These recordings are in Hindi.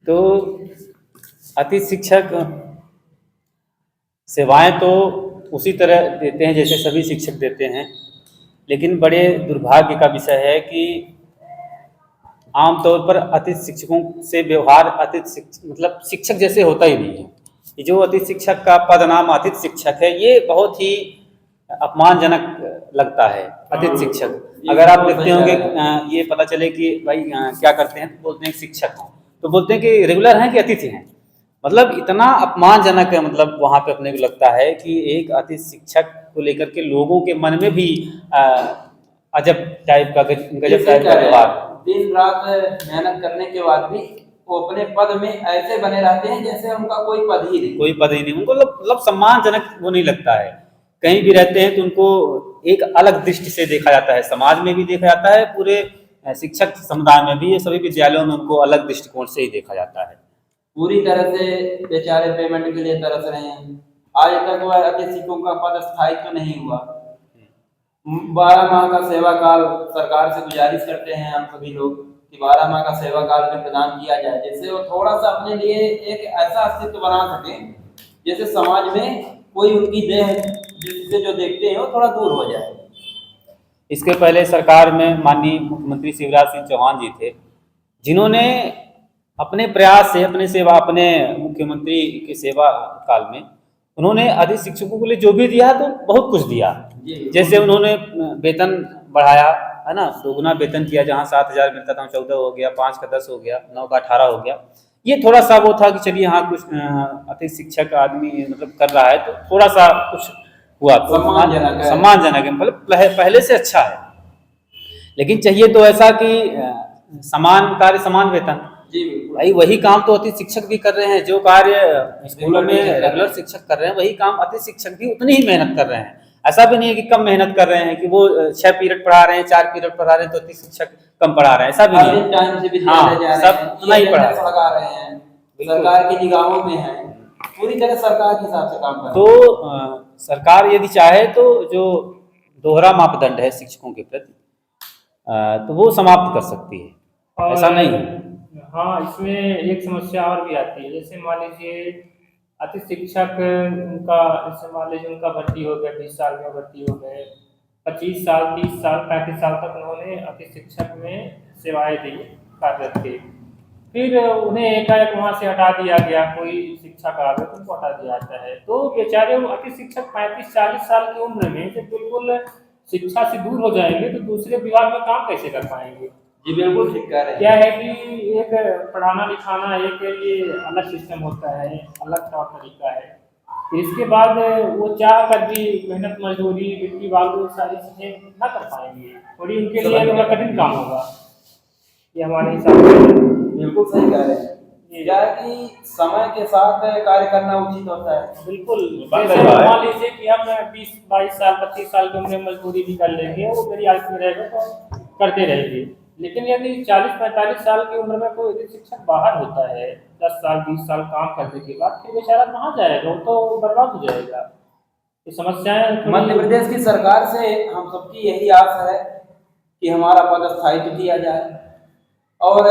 तो अतिथि शिक्षक सेवाएं तो उसी तरह देते हैं जैसे सभी शिक्षक देते हैं, लेकिन बड़े दुर्भाग्य का विषय है कि आमतौर पर अतिथि शिक्षकों से व्यवहार मतलब शिक्षक जैसे होता ही नहीं है। ये जो अतिथि शिक्षक का पद नाम अतिथि शिक्षक है, ये बहुत ही अपमानजनक लगता है। अतिथि शिक्षक अगर आप देखते होंगे, ये पता चले कि भाई क्या करते हैं, तो बोलते हैं शिक्षक हैं, तो बोलते हैं कि रेगुलर हैं कि अतिथि हैं। मतलब इतना अपमानजनक है, मतलब वहाँ पे अपने को लगता है कि एक अतिथि शिक्षक को लेकर के लोगों के मन में भी अजब टाइप का, गजब टाइप का व्यवहार। दिन रात मेहनत करने के बाद भी वो अपने पद में ऐसे बने रहते हैं जैसे उनका कोई पद ही नहीं, उनको मतलब सम्मानजनक वो नहीं लगता है। कहीं भी रहते हैं तो उनको एक अलग दृष्टि से देखा जाता है, समाज में भी देखा जाता है, पूरे शिक्षक समुदाय में भी, सभी विद्यालयों में उनको अलग दृष्टिकोण से ही देखा जाता है। पूरी तरह से बेचारे पेमेंट के लिए तरस रहे हैं। आज तक वह अतिथि शिक्षकों का पद स्थायी तो नहीं हुआ। 12 माह का सेवा काल सरकार से गुजारिश करते हैं हम सभी लोग कि 12 माह का सेवा काल में प्रदान किया जाए, जिससे वो थोड़ा सा अपने लिए एक ऐसा अस्तित्व बना सके जैसे समाज में कोई उनकी देह जिससे जो देखते हैं वो थोड़ा दूर हो जाए। इसके पहले सरकार में माननीय मुख्यमंत्री शिवराज सिंह चौहान जी थे, जिन्होंने अपने प्रयास से अपने मुख्यमंत्री की सेवा काल में उन्होंने अतिथि शिक्षकों के लिए जो भी दिया तो बहुत कुछ दिया। जैसे उन्होंने वेतन बढ़ाया है ना, 2 गुना वेतन किया। जहाँ 7,000 मिलता था 14 हो गया, 5 का 10 हो गया, 9 का 18 हो गया। ये थोड़ा सा वो था कि चलिए हाँ कुछ अतिथि शिक्षक आदमी मतलब कर रहा है तो थोड़ा सा कुछ हुआ, तो सम्मानजनक है, मतलब पहले से अच्छा है। लेकिन चाहिए तो ऐसा कि समान कार्य समान वेतन। भाई वही काम तो अतिथि शिक्षक भी कर रहे हैं, जो कार्य स्कूलों में रेगुलर शिक्षक कर रहे हैं वही काम अतिथि शिक्षक भी उतनी ही मेहनत कर रहे हैं। ऐसा भी नहीं है कि कम मेहनत कर रहे हैं, कि वो 6 पीरियड पढ़ा रहे हैं, 4 पीरियड पढ़ा रहे हैं तो अतिथि शिक्षक कम पढ़ा रहे हैं, ऐसा भी नहीं है। हाँ, सब उतना ही पढ़ा रहे हैं, सरकार की निगाहों में है, पूरी तरह सरकार के हिसाब से काम कर रहे हैं। तो सरकार यदि चाहे तो जो दोहरा मापदंड है शिक्षकों के प्रति, तो वो समाप्त कर सकती है, ऐसा नहीं है। हाँ, इसमें एक समस्या और भी आती है। जैसे मान लीजिए अतिथि शिक्षक उनका, जैसे मान लीजिए उनका भर्ती हो गया, 20 साल में भर्ती हो गए, 25 साल 30 साल 35 साल तक उन्होंने अतिथि शिक्षक में सेवाएं दी, कार्यरत थे। फिर उन्हें एकाएक वहाँ से हटा दिया गया, कोई शिक्षक आ गए तो उनको हटा दिया जाता है। तो बेचारे अतिथि शिक्षक 35-40 साल की उम्र में जब बिल्कुल शिक्षा से दूर हो जाएंगे तो दूसरे विभाग में काम कैसे कर पाएंगे। जी बिल्कुल ठीक कह रहे हैं। क्या है कि एक पढ़ाना लिखाना एक ये अलग सिस्टम होता है, अलग तौर तरीका है। इसके बाद वो चाह कर भी मेहनत मजदूरी मिट्टी बालू सारी चीजें ना कर पाएंगे, थोड़ी उनके लिए थोड़ा कठिन काम होगा। ये हमारे हिसाब से बिल्कुल सही कह रहे हैं। क्या है कि समय के साथ कार्य करना उचित होता है। बिल्कुल, मान लीजिए कि हम 20-22 साल 25 साल की उम्र में मजदूरी भी कर लेंगे, वो मेरी आयु में रहेगा तो करते रहेंगे। लेकिन यदि 40-45 साल की उम्र में कोई शिक्षक बाहर होता है, 10 साल 20 साल काम करने के बाद, फिर बेचारा कहाँ जाएगा, वो तो बर्बाद हो जाएगा। ये समस्याएं मध्य प्रदेश की सरकार से हम सबकी यही आस है कि हमारा पद स्थायित्व किया जाए और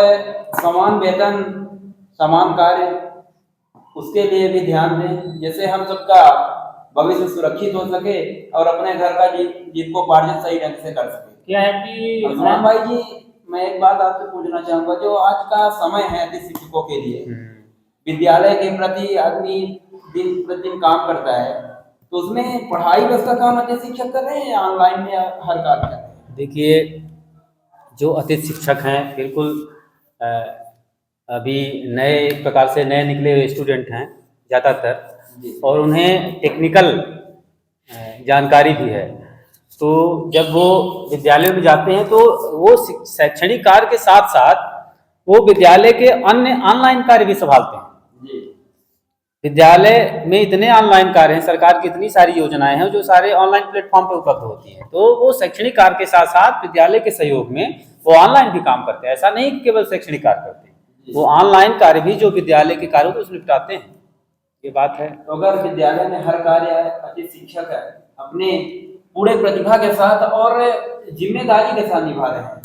समान वेतन समान कार्य उसके लिए भी ध्यान दें, जैसे हम सबका भविष्य सुरक्षित हो सके और अपने घर का जीविकोपार्जन सही ढंग से कर सके। क्या है कि अरमान भाई जी, मैं एक बात आपसे पूछना चाहूंगा, जो आज का समय है अतिथि शिक्षकों के लिए, विद्यालय के प्रति आदमी दिन प्रतिदिन काम करता है, तो उसमें पढ़ाई बस का काम अतिथि शिक्षक कर रहे हैं या ऑनलाइन में हर कार्य कर रहे हैं? देखिए, जो अतिथि शिक्षक हैं बिल्कुल अभी नए एक प्रकार से नए निकले हुए स्टूडेंट हैं ज़्यादातर, और उन्हें टेक्निकल जानकारी भी है। तो जब वो विद्यालय में जाते हैं तो वो शैक्षणिक कार्य के साथ साथ वो विद्यालय के अन्य ऑनलाइन कार्य भी संभालते हैं। विद्यालय में इतने ऑनलाइन कार्य हैं, सरकार की इतनी सारी योजनाएं हैं जो सारे ऑनलाइन प्लेटफॉर्म पे उपलब्ध होती हैं। तो वो शैक्षणिक कार्य के साथ साथ विद्यालय के सहयोग में वो ऑनलाइन भी काम करते हैं। ऐसा नहीं कि केवल शैक्षणिक कार्य करते हैं, वो ऑनलाइन कार्य भी जो विद्यालय के कार्यों को निपटाते हैं। ये बात है। तो अगर विद्यालय में हर कार्य अतिथि शिक्षक है अपने पूरे प्रतिभा के साथ और जिम्मेदारी के साथ निभा रहे हैं,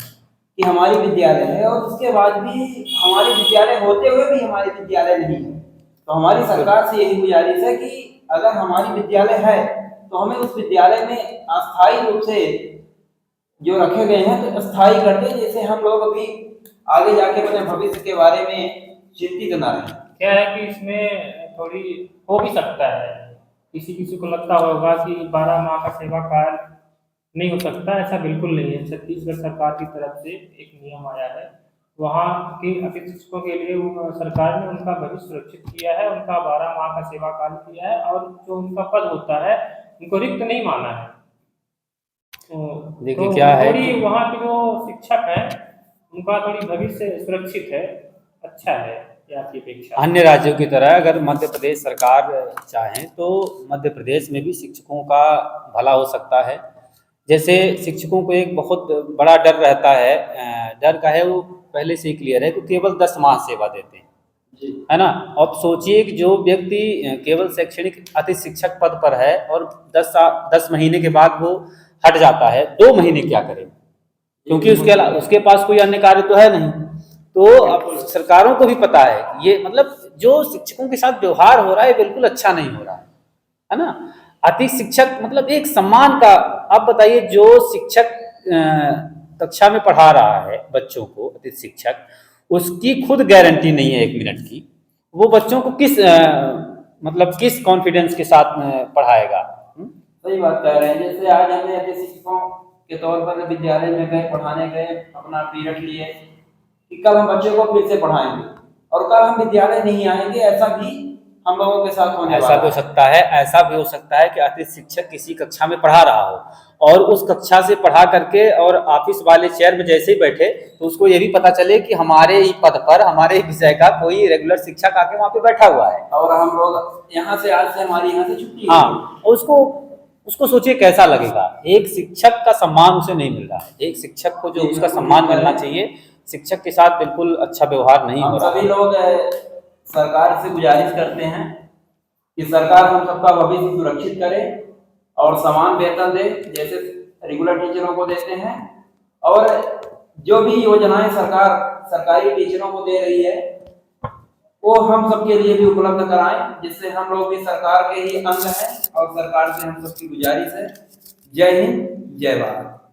कि हमारी विद्यालय है, और उसके बाद भी हमारे विद्यालय होते हुए भी हमारे विद्यालय नहीं है। तो हमारी सरकार से यही गुजारिश है कि अगर हमारी विद्यालय है तो हमें उस विद्यालय में अस्थायी रूप से जो रखे गए हैं तो अस्थायी कर दें, जैसे हम लोग अभी आगे जाके अपने भविष्य के बारे में चिंतित न रहें। क्या है कि इसमें थोड़ी हो भी सकता है, किसी किसी को लगता होगा कि 12 माह का सेवा काल नहीं हो सकता, ऐसा बिल्कुल नहीं है। छत्तीसगढ़ सरकार की तरफ से एक नियम आया है, वहाँ के अतिथि शिक्षकों के लिए सरकार ने उनका भविष्य सुरक्षित किया है, उनका 12 माह का सेवा काल किया है, और जो उनका पद होता है उनको रिक्त नहीं माना है। देखिए क्या है थोड़ी वहाँ के जो शिक्षक हैं उनका थोड़ी भविष्य सुरक्षित है, अच्छा है ये आपकी अपेक्षा। अन्य राज्यों की तरह अगर मध्य प्रदेश सरकार चाहे तो मध्य प्रदेश में भी शिक्षकों का भला हो सकता है। जैसे शिक्षकों को एक बहुत बड़ा डर रहता है, डर का है वो पहले से ही क्लियर है कि केवल 10 माह सेवा देते हैं, है ना। अब सोचिए कि जो व्यक्ति केवल शैक्षणिक अतिथि शिक्षक पद पर है और 10 महीने के बाद वो हट जाता है, 2 महीने क्या करे, क्योंकि उसके पास कोई अन्य कार्य तो है नहीं। तो अब सरकारों को भी पता है कि ये मतलब जो शिक्षकों के साथ व्यवहार हो रहा है बिल्कुल अच्छा नहीं हो रहा है ना। अतिथि शिक्षक मतलब एक सम्मान का, आप बताइए जो शिक्षक कक्षा में पढ़ा रहा है बच्चों को, अतिथि शिक्षक, उसकी खुद गारंटी नहीं है 1 मिनट की, वो बच्चों को किस कॉन्फिडेंस के साथ पढ़ाएगा। सही बात कह रहे हैं। जैसे आज हमें अतिथि शिक्षकों के तौर पर विद्यालय में गए, पढ़ाने गए, अपना पीरियड लिए कि कल हम बच्चे को फिर से पढ़ाएंगे, और कल हम विद्यालय नहीं आएंगे, ऐसा भी हम लोगों के साथ होने वाला है। ऐसा भी हो सकता है कि अतिथि शिक्षक किसी कक्षा में पढ़ा रहा हो और उस कक्षा से पढ़ा करके और ऑफिस वाले चेयर में जैसे ही बैठे तो उसको ये भी पता चले कि हमारे ही पद पर, हमारे ही विषय का कोई रेगुलर शिक्षक आके वहाँ पे बैठा हुआ है, और हम लोग यहाँ से, आज से हमारी यहाँ से छुट्टी है। हाँ, उसको सोचिए कैसा लगेगा। एक शिक्षक का सम्मान उसे नहीं मिल रहा है, एक शिक्षक को जो उसका सम्मान मिलना चाहिए, शिक्षक के साथ बिल्कुल अच्छा व्यवहार नहीं हो रहा। सभी लोग सरकार से गुजारिश करते हैं कि सरकार हम सबका भविष्य सुरक्षित करे और समान वेतन दे जैसे रेगुलर टीचरों को देते हैं, और जो भी योजनाएं सरकार सरकारी टीचरों को दे रही है वो हम सबके लिए भी उपलब्ध कराएं, जिससे हम लोग भी सरकार के ही अंग हैं, और सरकार से हम सबकी गुजारिश है। जय हिंद, जय भारत।